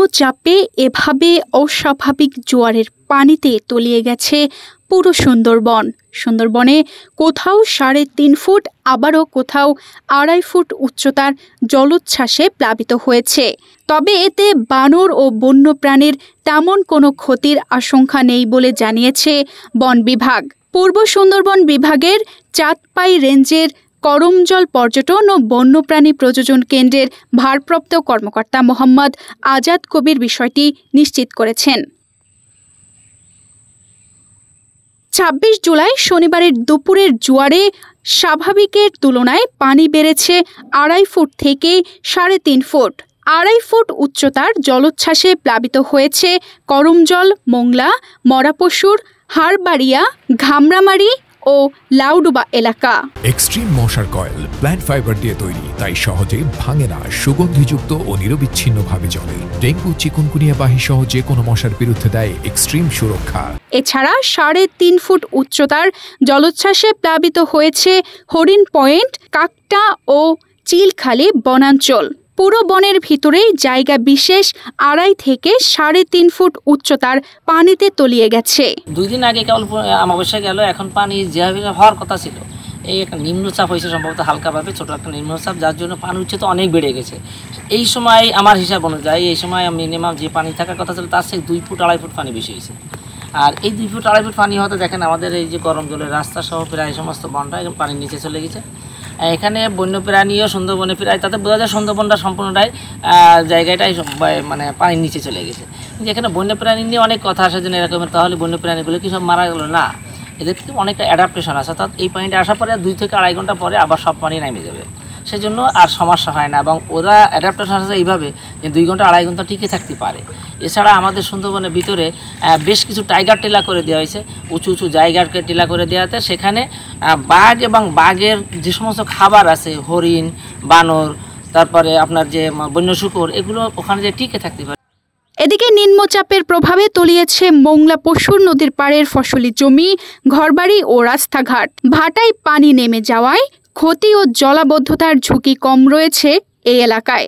নিম্নচাপে এভাবে অস্বাভাবিক জোয়ারের পানিতে তলিয়ে গেছে পুরো সুন্দরবন। সুন্দরবনে কোথাও ৩.৫ ফুট, আবারও কোথাও ২.৫ ফুট উচ্চতার জলোচ্ছ্বাসে প্লাবিত হয়েছে। তবে এতে বানর ও বন্যপ্রাণীর তেমন কোনো ক্ষতির আশঙ্কা নেই বলে জানিয়েছে বন বিভাগ। পূর্ব সুন্দরবন বিভাগের চাঁদপাই রেঞ্জের করমজল পর্যটন ও বন্যপ্রাণী প্রযোজন কেন্দ্রের ভারপ্রাপ্ত কর্মকর্তা মোহাম্মদ আজাদ কবির বিষয়টি নিশ্চিত করেছেন। ২৬ জুলাই শনিবারের দুপুরের জোয়ারে স্বাভাবিকের তুলনায় পানি বেড়েছে ২.৫ ফুট থেকে ৩.৫ ফুট। ২.৫ ফুট উচ্চতার জলোচ্ছ্বাসে প্লাবিত হয়েছে করমজল, মোংলা, মরাপশুর, হারবাড়িয়া, ঘামরামারি ও লাউডুবা এলাকা। এক্সট্রিম মশার কয়েল প্ল্যান্ট ফাইবার দিয়ে তৈরি, তাই সহজে ভাঙে না, সুগন্ধিযুক্ত ও নিরবিচ্ছিন্নভাবে জ্বলে। ডেঙ্গু, চিকুনগুনিয়া বাহি সহ যে কোনো মশার বিরুদ্ধে দেয় এক্সট্রিম সুরক্ষা। এছাড়া ৩.৫ ফুট উচ্চতার জলোচ্ছ্বাসে প্লাবিত হয়েছে হরিণ পয়েন্ট, কাকটা ও চিলখালী বনাঞ্চল। পুরো বনের ভিতরেই জায়গা বিশেষ ২.৫ থেকে ৩.৫ ফুট উচ্চতার পানিতে তলিয়ে গেছে। ২ দিন আগে কেবল অমাবস্যা গেল, এখন পানি যেভাবে হওয়ার কথা ছিল, এই একটা নিম্নচাপ হয়েছে, সম্ভবত হালকাভাবে ছোট একটা নিম্নচাপ, যার জন্য পানি উচ্চতা অনেক বেড়ে গেছে। এই সময় আমার হিসাব অনুযায়ী এই সময় মিনিমাম যে পানি থাকার কথা ছিল তার থেকে ২ ফুট ২.৫ ফুট পানি বেশি হয়েছে। আর এই ২ ফুট ২.৫ ফুট পানি হতে দেখেন আমাদের এই যে করমজলের রাস্তা সহ প্রায় সমস্ত বনটা এখন পানির নিচে চলে গেছে। এখানে বন্যপ্রাণীও সুন্দরবনে প্রায়, তাতে বোঝা যায় সুন্দরবনটা সম্পূর্ণটাই জায়গাটাই মানে পানির নিচে চলে গেছে। যেখানে বন্যপ্রাণী নিয়ে অনেক কথা আসে যে এরকমের, তাহলে বন্যপ্রাণীগুলো কি সব মারা গেল? না, এদের কিন্তু অনেকটা অ্যাডাপ্টেশন আছে, অর্থাৎ এই পানিটা আসার পরে ২ থেকে ২.৫ ঘন্টা পরে আবার সব পানি নেমে যাবে, সেজন্য আর সমস্যা হয় না। এবং ওরা অ্যাডাপ্টেশন আছে এইভাবে যে ২ ঘন্টা ২.৫ ঘন্টা টিকে থাকতে পারে। এছাড়া আমাদের সুন্দরবনের ভিতরে বেশ কিছু টাইগার টিলা করে দেওয়া হয়েছে, উঁচু উঁচু জায়গাকে টিলা করে দেওয়াতে সেখানে বাঘ এবং বাঘের যে সমস্ত খাবার আছে, হরিণ, বানর, তারপরে আপনার যে বন্য শূকর, এগুলো ওখানে যে টিকে থাকতে পারে। এদিকে নিম্নচাপের প্রভাবে তলিয়েছে মোংলা পশুর নদীর পাড়ের ফসলি জমি, ঘরবাড়ি ও রাস্তাঘাট। ভাটায় পানি নেমে যাওয়ায় ক্ষতি ও জলাবদ্ধতার ঝুঁকি কম রয়েছে এই এলাকায়।